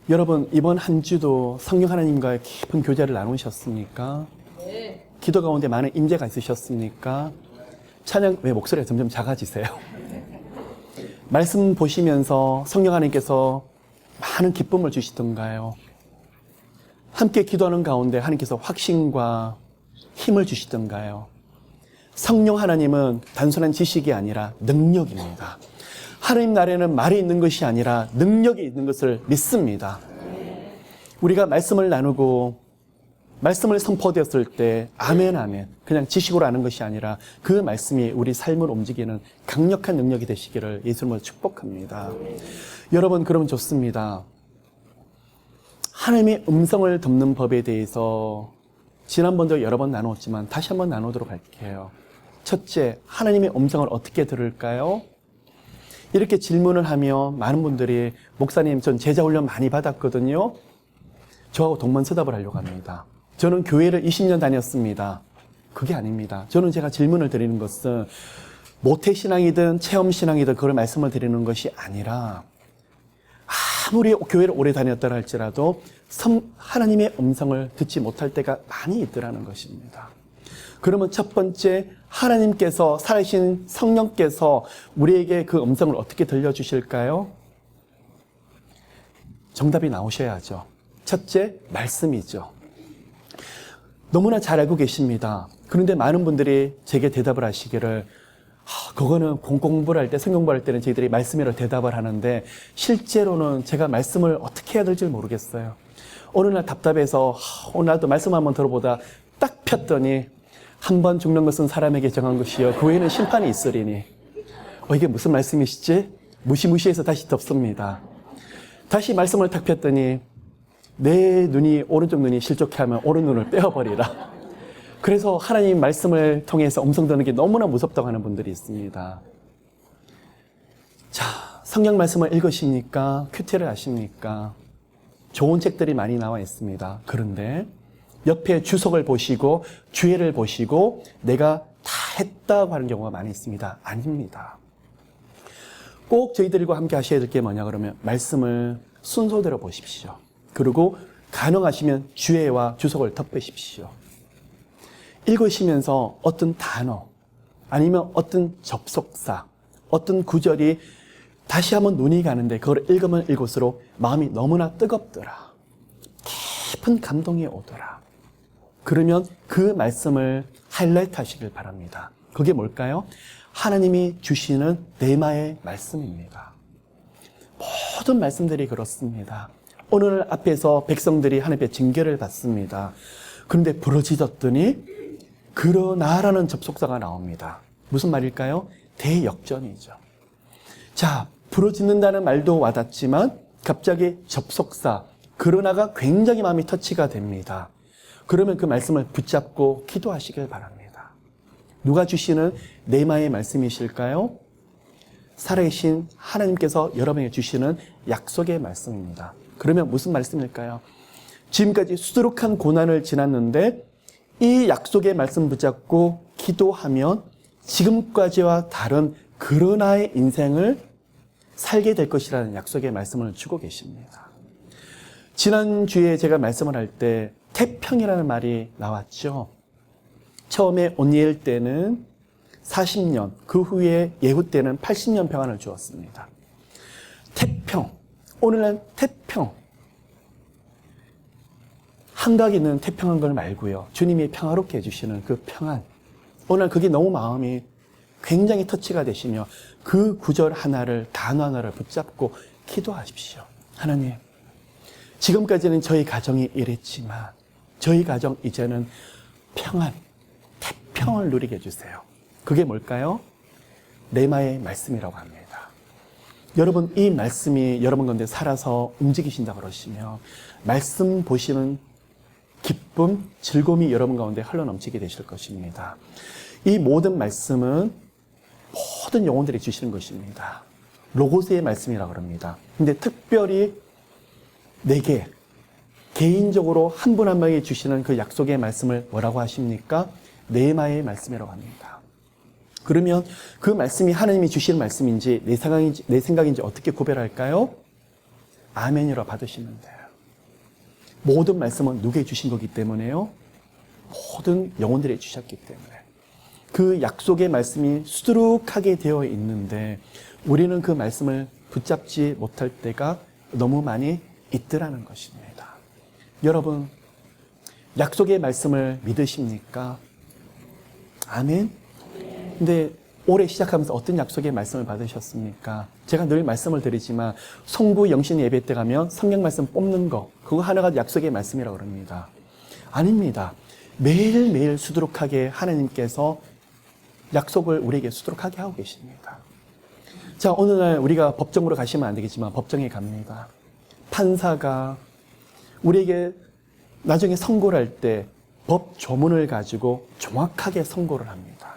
여러분, 이번 한 주도 성령 하나님과의 깊은 교제를 나누셨습니까? 네. 기도 가운데 많은 임재가 있으셨습니까? 찬양, 왜 목소리가 점점 작아지세요? 말씀 보시면서 성령 하나님께서 많은 기쁨을 주시던가요? 함께 기도하는 가운데 하나님께서 확신과 힘을 주시던가요? 성령 하나님은 단순한 지식이 아니라 능력입니다. 하나님 나라에는 말이 있는 것이 아니라 능력이 있는 것을 믿습니다. 우리가 말씀을 나누고 말씀을 선포되었을 때 아멘 아멘 그냥 지식으로 아는 것이 아니라 그 말씀이 우리 삶을 움직이는 강력한 능력이 되시기를 예수님으로 축복합니다. 여러분, 그러면 좋습니다. 하나님의 음성을 듣는 법에 대해서 지난번도 여러 번 나누었지만 다시 한번 나누도록 할게요. 첫째, 하나님의 음성을 어떻게 들을까요? 이렇게 질문을 하면 많은 분들이 목사님, 전 제자 훈련 많이 받았거든요. 저하고 동문서답을 하려고 합니다. 저는 교회를 20년 다녔습니다. 그게 아닙니다. 저는 제가 질문을 드리는 것은 모태신앙이든 체험신앙이든 그걸 말씀을 드리는 것이 아니라 아무리 교회를 오래 다녔다 할지라도 하나님의 음성을 듣지 못할 때가 많이 있더라는 것입니다. 그러면 첫 번째, 하나님께서 살아계신 성령께서 우리에게 그 음성을 어떻게 들려주실까요? 정답이 나오셔야죠. 첫째, 말씀이죠. 너무나 잘 알고 계십니다. 그런데 많은 분들이 제게 대답을 하시기를 그거는 공부를 할 때, 성경 공부할 때는 저희들이 말씀으로 대답을 하는데 실제로는 제가 말씀을 어떻게 해야 될지 모르겠어요. 어느 날 답답해서 오늘도 말씀 한번 들어보다 딱 폈더니 한 번 죽는 것은 사람에게 정한 것이요 그 후에는 심판이 있으리니 이게 무슨 말씀이시지? 무시무시해서 다시 덮습니다. 다시 말씀을 딱 폈더니 내 눈이 오른쪽 눈이 실족해 하면 오른 눈을 빼어버리라. 그래서 하나님 말씀을 통해서 음성 듣는 게 너무나 무섭다고 하는 분들이 있습니다. 자, 성경 말씀을 읽으십니까? 큐티를 하십니까? 좋은 책들이 많이 나와 있습니다. 그런데 옆에 주석을 보시고 주해를 보시고 내가 다 했다고 하는 경우가 많이 있습니다. 아닙니다. 꼭 저희들과 함께 하셔야 될 게 뭐냐 그러면 말씀을 순서대로 보십시오. 그리고 가능하시면 주해와 주석을 덮으십시오. 읽으시면서 어떤 단어 아니면 어떤 접속사, 어떤 구절이 다시 한번 눈이 가는데 그걸 읽으면 읽을수록 마음이 너무나 뜨겁더라. 깊은 감동이 오더라. 그러면 그 말씀을 하이라이트 하시길 바랍니다. 그게 뭘까요? 하나님이 주시는 뇌마의 말씀입니다. 모든 말씀들이 그렇습니다. 오늘 앞에서 백성들이 하나님의 징계를 받습니다. 그런데 부러지셨더니 그러나라는 접속사가 나옵니다. 무슨 말일까요? 대역전이죠. 자, 부러지는다는 말도 와닿지만 갑자기 접속사 그러나가 굉장히 마음이 터치가 됩니다. 그러면 그 말씀을 붙잡고 기도하시길 바랍니다. 누가 주시는 뇌마의 말씀이실까요? 살아계신 하나님께서 여러분에게 주시는 약속의 말씀입니다. 그러면 무슨 말씀일까요? 지금까지 수두룩한 고난을 지났는데 이 약속의 말씀 붙잡고 기도하면 지금까지와 다른 그러나의 인생을 살게 될 것이라는 약속의 말씀을 주고 계십니다. 지난주에 제가 말씀을 할 때 태평이라는 말이 나왔죠. 처음에 온니엘 때는 40년, 그 후에 예후 때는 80년 평안을 주었습니다. 태평, 오늘날 태평. 한각 있는 태평한 걸 말고요. 주님이 평화롭게 해주시는 그 평안. 오늘 그게 너무 마음이 굉장히 터치가 되시며 그 구절 하나를, 단어 하나를 붙잡고 기도하십시오. 하나님, 지금까지는 저희 가정이 이랬지만 저희 가정 이제는 평안, 태평을 누리게 해주세요. 그게 뭘까요? 뇌마의 말씀이라고 합니다. 여러분, 이 말씀이 여러분 가운데 살아서 움직이신다고 그러시면 말씀 보시는 기쁨, 즐거움이 여러분 가운데 흘러넘치게 되실 것입니다. 이 모든 말씀은 모든 영혼들이 주시는 것입니다. 로고스의 말씀이라고 합니다. 근데 특별히 내게 개인적으로 한 분 한 명이 주시는 그 약속의 말씀을 뭐라고 하십니까? 뇌마의 말씀이라고 합니다. 그러면 그 말씀이 하나님이 주시는 말씀인지 내 생각인지 어떻게 구별할까요? 아멘이라 받으시면 돼요. 모든 말씀은 누구에게 주신 거기 때문에요. 모든 영혼들에게 주셨기 때문에. 그 약속의 말씀이 수두룩하게 되어 있는데 우리는 그 말씀을 붙잡지 못할 때가 너무 많이 있더라는 것입니다. 여러분, 약속의 말씀을 믿으십니까? 아멘? 근데 올해 시작하면서 어떤 약속의 말씀을 받으셨습니까? 제가 늘 말씀을 드리지만 송구 영신 예배 때 가면 성경 말씀 뽑는 거, 그거 하나가 약속의 말씀이라고 그럽니다. 아닙니다. 매일매일 수두룩하게 하나님께서 약속을 우리에게 수두룩하게 하고 계십니다. 자, 어느 날 우리가 법정으로 가시면 안 되겠지만 법정에 갑니다. 판사가 우리에게 나중에 선고를 할 때 법 조문을 가지고 정확하게 선고를 합니다.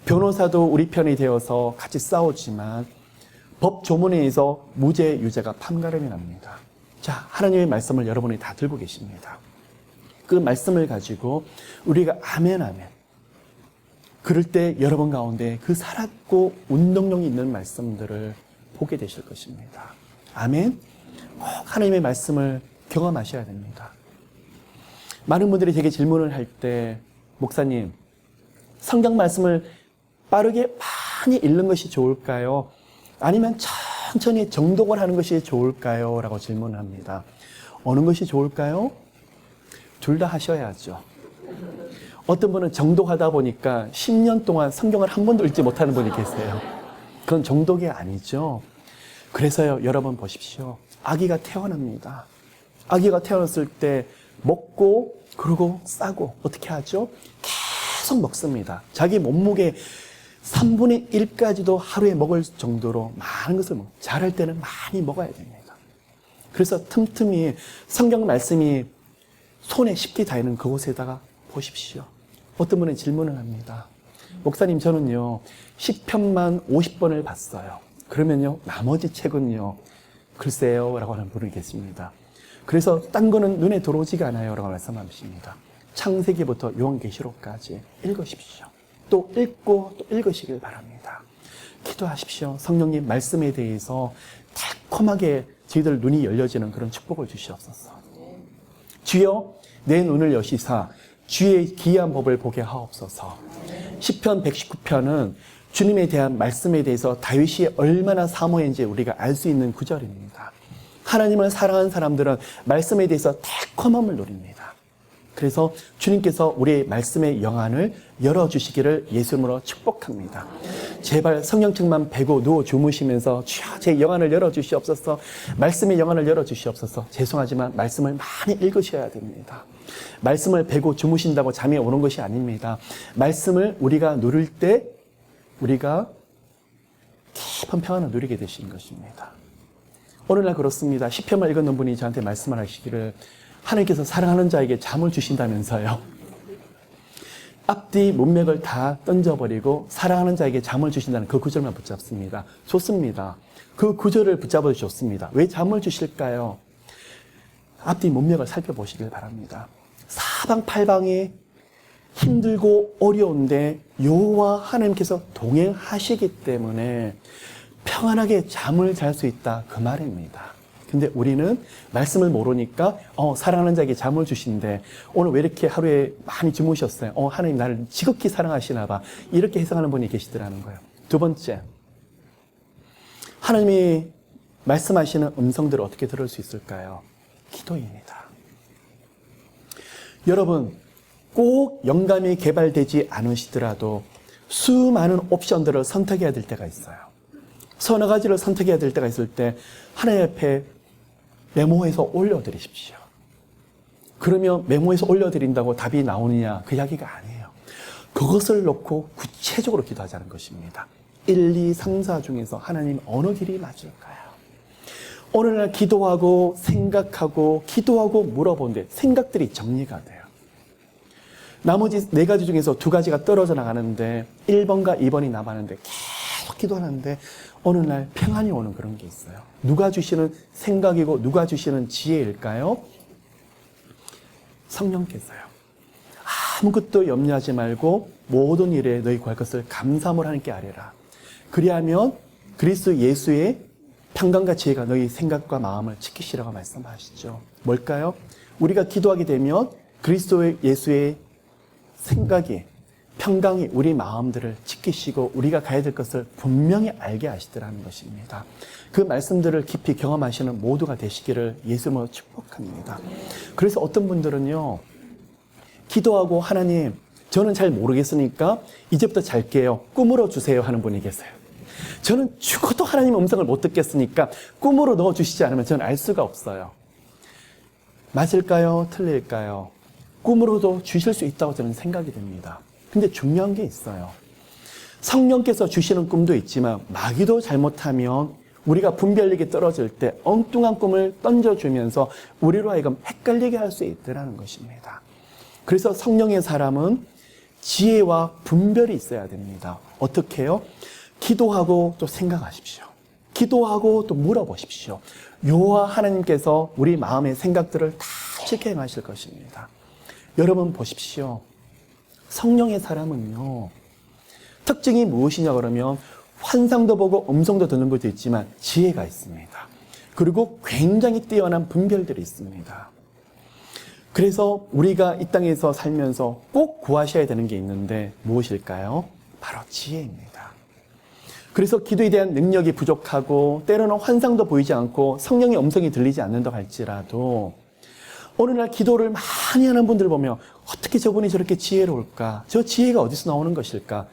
변호사도 우리 편이 되어서 같이 싸우지만 법 조문에 의해서 무죄 유죄가 판가름이 납니다. 자, 하나님의 말씀을 여러분이 다 들고 계십니다. 그 말씀을 가지고 우리가 아멘 아멘, 그럴 때 여러분 가운데 그 살았고 운동력이 있는 말씀들을 보게 되실 것입니다. 아멘. 꼭 하나님의 말씀을 경험하셔야 됩니다. 많은 분들이 제게 질문을 할 때, 목사님, 성경 말씀을 빠르게 많이 읽는 것이 좋을까요? 아니면 천천히 정독을 하는 것이 좋을까요? 라고 질문합니다. 어느 것이 좋을까요? 둘 다 하셔야죠. 어떤 분은 정독하다 보니까 10년 동안 성경을 한 번도 읽지 못하는 분이 계세요. 그건 정독이 아니죠. 그래서요, 여러분 보십시오. 아기가 태어납니다. 아기가 태어났을 때 먹고 그러고 싸고 어떻게 하죠? 계속 먹습니다. 자기 몸무게 3분의 1까지도 하루에 먹을 정도로 많은 것을 자랄 때는 많이 먹어야 됩니다. 그래서 틈틈이 성경 말씀이 손에 쉽게 닿는 그곳에다가 보십시오. 어떤 분은 질문을 합니다. 목사님, 저는요 10편만 50번을 봤어요. 그러면요 나머지 책은요 글쎄요 라고 하는 분이 계십니다. 그래서 딴 거는 눈에 들어오지가 않아요 라고 말씀하십니다. 창세기부터 요한계시록까지 읽으십시오. 또 읽고 또 읽으시길 바랍니다. 기도하십시오. 성령님 말씀에 대해서 달콤하게 저희들 눈이 열려지는 그런 축복을 주시옵소서. 주여 내 눈을 여시사 주의 기이한 법을 보게 하옵소서. 시편 119편은 주님에 대한 말씀에 대해서 다윗이 얼마나 사모했는지 우리가 알 수 있는 구절입니다. 하나님을 사랑하는 사람들은 말씀에 대해서 달콤함을 누립니다. 그래서 주님께서 우리의 말씀의 영안을 열어주시기를 예수 이름으로 축복합니다. 제발 성령책만 베고 누워 주무시면서 주여 제 영안을 열어주시옵소서, 말씀의 영안을 열어주시옵소서. 죄송하지만 말씀을 많이 읽으셔야 됩니다. 말씀을 베고 주무신다고 잠이 오는 것이 아닙니다. 말씀을 우리가 누릴 때 우리가 깊은 평안을 누리게 되시는 것입니다. 오늘날 그렇습니다. 시편만 읽었는 분이 저한테 말씀을 하시기를 하나님께서 사랑하는 자에게 잠을 주신다면서요. 앞뒤 문맥을 다 던져버리고 사랑하는 자에게 잠을 주신다는 그 구절만 붙잡습니다. 좋습니다. 그 구절을 붙잡아 주셨습니다. 왜 잠을 주실까요? 앞뒤 문맥을 살펴보시길 바랍니다. 사방팔방이 힘들고 어려운데 여호와 하나님께서 동행하시기 때문에 평안하게 잠을 잘 수 있다, 그 말입니다. 근데 우리는 말씀을 모르니까 사랑하는 자에게 잠을 주신대, 오늘 왜 이렇게 하루에 많이 주무셨어요? 하나님 나를 지극히 사랑하시나 봐, 이렇게 해석하는 분이 계시더라는 거예요. 두 번째, 하나님이 말씀하시는 음성들을 어떻게 들을 수 있을까요? 기도입니다. 여러분, 꼭 영감이 개발되지 않으시더라도 수많은 옵션들을 선택해야 될 때가 있어요. 서너 가지를 선택해야 될 때가 있을 때 하나님 앞에 메모해서 올려드리십시오. 그러면 메모해서 올려드린다고 답이 나오느냐, 그 이야기가 아니에요. 그것을 놓고 구체적으로 기도하자는 것입니다. 1, 2, 3, 4 중에서 하나님 어느 길이 맞을까요? 오늘날 기도하고 생각하고 기도하고 물어보는데 생각들이 정리가 돼요. 나머지 4가지 중에서 2가지가 떨어져 나가는데 1번과 2번이 남았는데 계속 기도하는데 어느 날 평안이 오는 그런 게 있어요. 누가 주시는 생각이고 누가 주시는 지혜일까요? 성령께서요. 아무것도 염려하지 말고 모든 일에 너희 구할 것을 감사함으로 하나님께 아뢰라. 그리하면 그리스도 예수의 평강과 지혜가 너희 생각과 마음을 지키시라고 말씀하시죠. 뭘까요? 우리가 기도하게 되면 그리스도의 예수의 생각이, 평강이 우리 마음들을 지키시고 우리가 가야 될 것을 분명히 알게 하시더라는 것입니다. 그 말씀들을 깊이 경험하시는 모두가 되시기를 예수님으로 축복합니다. 그래서 어떤 분들은요, 기도하고 하나님, 저는 잘 모르겠으니까 이제부터 잘게요. 꿈으로 주세요 하는 분이 계세요. 저는 죽어도 하나님의 음성을 못 듣겠으니까 꿈으로 넣어주시지 않으면 저는 알 수가 없어요. 맞을까요? 틀릴까요? 꿈으로도 주실 수 있다고 저는 생각이 됩니다. 근데 중요한 게 있어요. 성령께서 주시는 꿈도 있지만 마귀도 잘못하면 우리가 분별력이 떨어질 때 엉뚱한 꿈을 던져주면서 우리로 하여금 헷갈리게 할 수 있다는 것입니다. 그래서 성령의 사람은 지혜와 분별이 있어야 됩니다. 어떻게 해요? 기도하고 또 생각하십시오. 기도하고 또 물어보십시오. 여호와 하나님께서 우리 마음의 생각들을 다 지켜 행하실 것입니다. 여러분 보십시오. 성령의 사람은요, 특징이 무엇이냐 그러면 환상도 보고 음성도 듣는 것도 있지만 지혜가 있습니다. 그리고 굉장히 뛰어난 분별들이 있습니다. 그래서 우리가 이 땅에서 살면서 꼭 구하셔야 되는 게 있는데 무엇일까요? 바로 지혜입니다. 그래서 기도에 대한 능력이 부족하고 때로는 환상도 보이지 않고 성령의 음성이 들리지 않는다고 할지라도 어느 날 기도를 많이 하는 분들 보면 어떻게 저분이 저렇게 지혜로울까? 저 지혜가 어디서 나오는 것일까?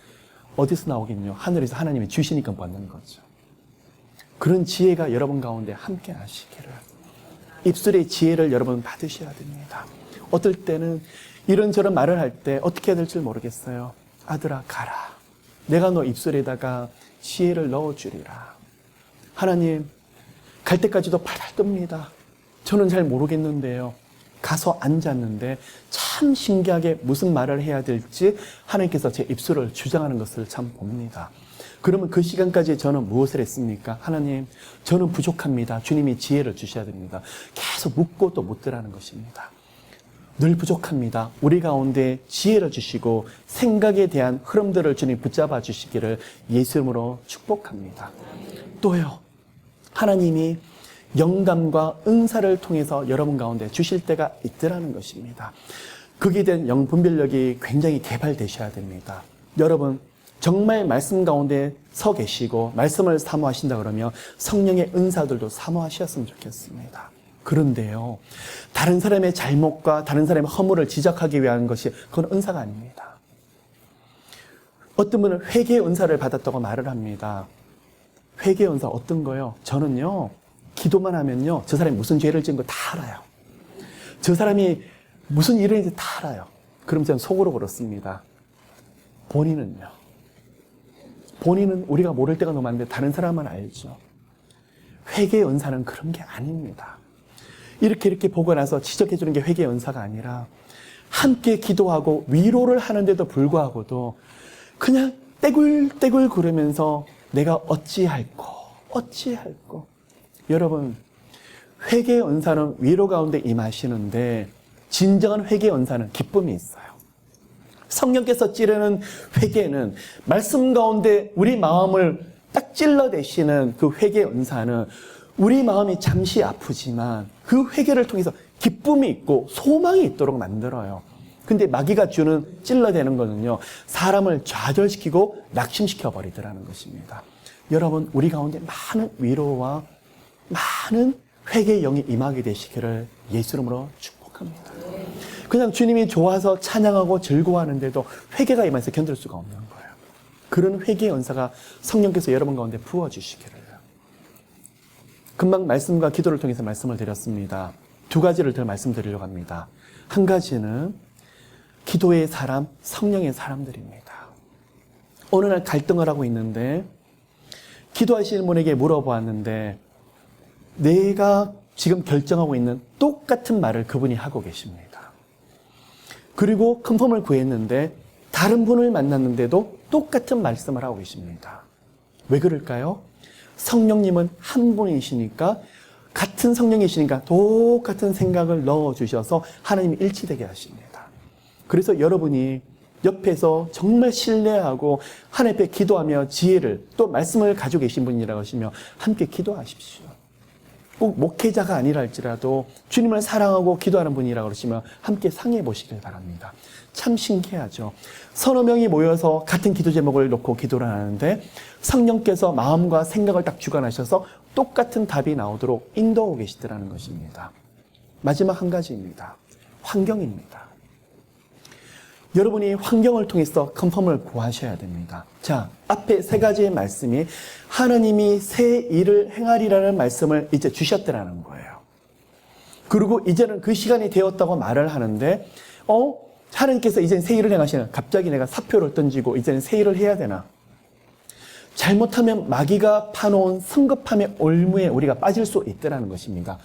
어디서 나오겠뇨? 하늘에서 하나님이 주시니까 받는 거죠. 그런 지혜가 여러분 가운데 함께 하시기를. 입술의 지혜를 여러분 받으셔야 됩니다. 어떨 때는 이런저런 말을 할 때 어떻게 해야 될지 모르겠어요. 아들아 가라. 내가 너 입술에다가 지혜를 넣어주리라. 하나님, 갈 때까지도 팔팔 뜹니다. 저는 잘 모르겠는데요. 가서 앉았는데 참 신기하게 무슨 말을 해야 될지 하나님께서 제 입술을 주장하는 것을 참 봅니다. 그러면 그 시간까지 저는 무엇을 했습니까? 하나님, 저는 부족합니다. 주님이 지혜를 주셔야 됩니다. 계속 묻고 또 묻더라는 것입니다. 늘 부족합니다. 우리 가운데 지혜를 주시고 생각에 대한 흐름들을 주님 붙잡아 주시기를 예수 이름으로 축복합니다. 또요, 하나님이 영감과 은사를 통해서 여러분 가운데 주실 때가 있더라는 것입니다. 거기에 대한 영분별력이 굉장히 개발되셔야 됩니다. 여러분, 정말 말씀 가운데 서 계시고 말씀을 사모하신다 그러면 성령의 은사들도 사모하셨으면 좋겠습니다. 그런데요, 다른 사람의 잘못과 다른 사람의 허물을 지적하기 위한 것이 그건 은사가 아닙니다. 어떤 분은 회개의 은사를 받았다고 말을 합니다. 회개의 은사 어떤 거요? 저는요, 기도만 하면요, 저 사람이 무슨 죄를 지은 거 다 알아요. 저 사람이 무슨 일을 했는지 다 알아요. 그럼 저는 속으로 그렇습니다. 본인은요? 본인은 우리가 모를 때가 너무 많은데 다른 사람은 알죠. 회개의 은사는 그런 게 아닙니다. 이렇게 보고 나서 지적해 주는 게 회개의 은사가 아니라 함께 기도하고 위로를 하는데도 불구하고도 그냥 떼굴떼굴 구르면서 내가 어찌할꼬. 여러분, 회개의 은사는 위로 가운데 임하시는데 진정한 회개의 은사는 기쁨이 있어요. 성령께서 찌르는 회개는 말씀 가운데 우리 마음을 딱 찔러대시는 그 회개의 은사는 우리 마음이 잠시 아프지만 그 회개를 통해서 기쁨이 있고 소망이 있도록 만들어요. 근데 마귀가 주는 찔러대는 거는요, 사람을 좌절시키고 낙심시켜 버리더라는 것입니다. 여러분, 우리 가운데 많은 위로와 많은 회개의 영이 임하게 되시기를 예수 이름으로 축복합니다. 그냥 주님이 좋아서 찬양하고 즐거워하는데도 회개가 임해서 견딜 수가 없는 거예요. 그런 회개의 은사가 성령께서 여러분 가운데 부어주시기를. 금방 말씀과 기도를 통해서 말씀을 드렸습니다. 두 가지를 더 말씀드리려고 합니다. 한 가지는 기도의 사람, 성령의 사람들입니다. 어느 날 갈등을 하고 있는데 기도하시는 분에게 물어보았는데 내가 지금 결정하고 있는 똑같은 말을 그분이 하고 계십니다. 그리고 컨펌을 구했는데 다른 분을 만났는데도 똑같은 말씀을 하고 계십니다. 왜 그럴까요? 성령님은 한 분이시니까, 같은 성령이시니까 똑같은 생각을 넣어주셔서 하나님이 일치되게 하십니다. 그래서 여러분이 옆에서 정말 신뢰하고 하나님 앞에 기도하며 지혜를 또 말씀을 가지고 계신 분이라고 하시며 함께 기도하십시오. 꼭 목회자가 아니라 할지라도 주님을 사랑하고 기도하는 분이라고 그러시면 함께 상의해 보시길 바랍니다. 참 신기하죠. 서너 명이 모여서 같은 기도 제목을 놓고 기도를 하는데 성령께서 마음과 생각을 딱 주관하셔서 똑같은 답이 나오도록 인도하고 계시더라는 것입니다. 마지막 한 가지입니다. 환경입니다. 여러분이 환경을 통해서 컨펌을 구하셔야 됩니다. 자, 앞에 세 가지의 말씀이 하나님이 새 일을 행하리라는 말씀을 이제 주셨더라는 거예요. 그리고 이제는 그 시간이 되었다고 말을 하는데 하나님께서 이제는 새 일을 행하시는, 갑자기 내가 사표를 던지고 이제는 새 일을 해야 되나? 잘못하면 마귀가 파놓은 성급함의 올무에 우리가 빠질 수 있다는 것입니다.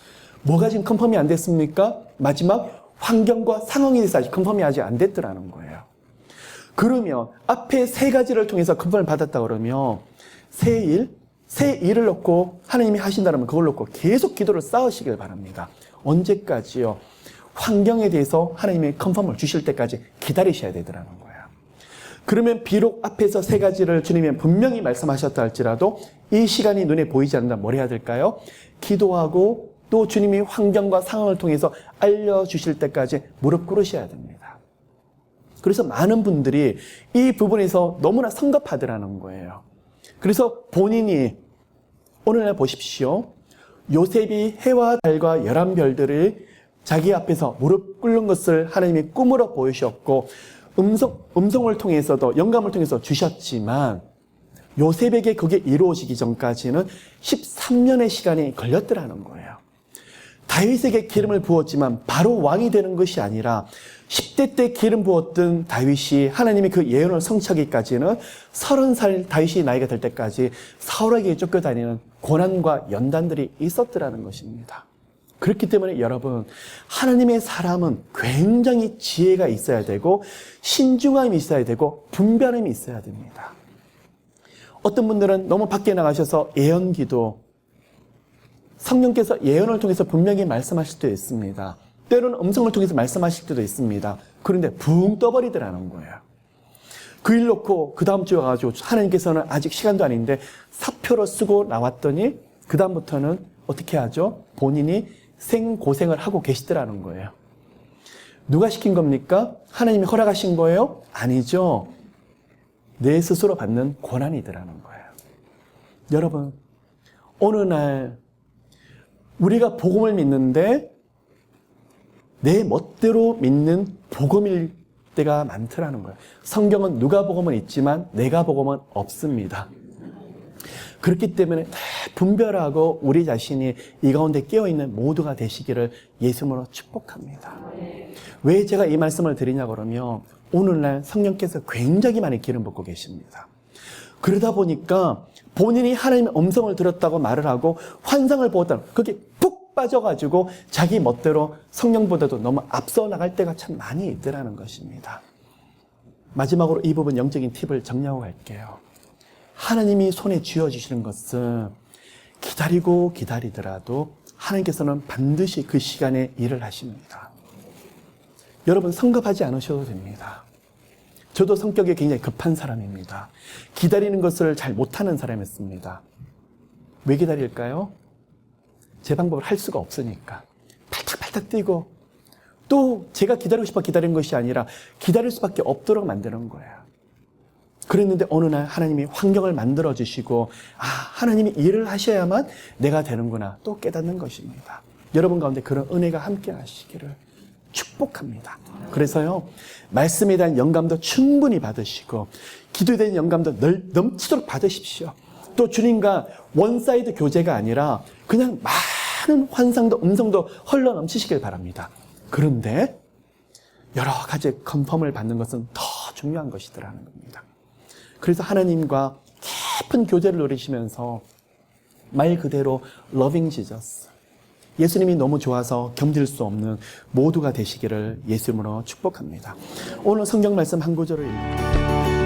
뭐가 지금 컨펌이 안 됐습니까? 마지막 환경과 상황에 대해서 아직 컨펌이 아직 안 됐더라는 거예요. 그러면 앞에 세 가지를 통해서 컨펌을 받았다 그러면 새 일을 놓고 하나님이 하신다면 그걸 놓고 계속 기도를 쌓으시길 바랍니다. 언제까지요? 환경에 대해서 하나님이 컨펌을 주실 때까지 기다리셔야 되더라는 거예요. 그러면 비록 앞에서 세 가지를 주님이 분명히 말씀하셨다 할지라도 이 시간이 눈에 보이지 않는다면 뭘 해야 될까요? 기도하고 또 주님이 환경과 상황을 통해서 알려주실 때까지 무릎 꿇으셔야 됩니다. 그래서 많은 분들이 이 부분에서 너무나 성급하더라는 거예요. 그래서 본인이 오늘날 보십시오. 요셉이 해와 달과 11별들을 자기 앞에서 무릎 꿇는 것을 하나님이 꿈으로 보이셨고 음성을 통해서도 영감을 통해서 주셨지만 요셉에게 그게 이루어지기 전까지는 13년의 시간이 걸렸더라는 거예요. 다윗에게 기름을 부었지만 바로 왕이 되는 것이 아니라 10대 때 기름 부었던 다윗이 하나님이 그 예언을 성취하기까지는 30살 다윗이 나이가 될 때까지 사울에게 쫓겨다니는 고난과 연단들이 있었더라는 것입니다. 그렇기 때문에 여러분, 하나님의 사람은 굉장히 지혜가 있어야 되고 신중함이 있어야 되고 분별함이 있어야 됩니다. 어떤 분들은 너무 밖에 나가셔서 예언기도, 성령께서 예언을 통해서 분명히 말씀하실 때도 있습니다. 때로는 음성을 통해서 말씀하실 때도 있습니다. 그런데 붕 떠버리더라는 거예요. 그 일 놓고 그 다음 주에 와가지고 하나님께서는 아직 시간도 아닌데 사표를 쓰고 나왔더니 그 다음부터는 어떻게 하죠? 본인이 생고생을 하고 계시더라는 거예요. 누가 시킨 겁니까? 하나님이 허락하신 거예요? 아니죠. 내 스스로 받는 고난이더라는 거예요. 여러분, 어느 날 우리가 복음을 믿는데 내 멋대로 믿는 복음일 때가 많더라는 거예요. 성경은 누가 복음은 있지만 내가 복음은 없습니다. 그렇기 때문에 분별하고 우리 자신이 이 가운데 깨어있는 모두가 되시기를 예수님으로 축복합니다. 왜 제가 이 말씀을 드리냐 그러면 오늘날 성령께서 굉장히 많이 기름 붓고 계십니다. 그러다 보니까 본인이 하나님의 음성을 들었다고 말을 하고 환상을 보았다고 그게 푹 빠져가지고 자기 멋대로 성령보다도 너무 앞서 나갈 때가 참 많이 있더라는 것입니다. 마지막으로 이 부분 영적인 팁을 정리하고 갈게요. 하나님이 손에 쥐어주시는 것은 기다리고 기다리더라도 하나님께서는 반드시 그 시간에 일을 하십니다. 여러분 성급하지 않으셔도 됩니다. 저도 성격이 굉장히 급한 사람입니다. 기다리는 것을 잘 못하는 사람이었습니다. 왜 기다릴까요? 제 방법을 할 수가 없으니까. 팔딱팔딱 뛰고 또 제가 기다리고 싶어 기다리는 것이 아니라 기다릴 수밖에 없도록 만드는 거예요. 그랬는데 어느 날 하나님이 환경을 만들어주시고 하나님이 일을 하셔야만 내가 되는구나 또 깨닫는 것입니다. 여러분 가운데 그런 은혜가 함께 하시기를 축복합니다. 그래서요, 말씀에 대한 영감도 충분히 받으시고 기도에 대한 영감도 넘치도록 받으십시오. 또 주님과 원사이드 교제가 아니라 그냥 많은 환상도 음성도 흘러 넘치시길 바랍니다. 그런데 여러 가지 컨펌을 받는 것은 더 중요한 것이더라는 겁니다. 그래서 하나님과 깊은 교제를 누리시면서 말 그대로 loving Jesus, 예수님이 너무 좋아서 견딜 수 없는 모두가 되시기를 예수 이름으로 축복합니다. 오늘 성경 말씀 한 구절을 읽습니다.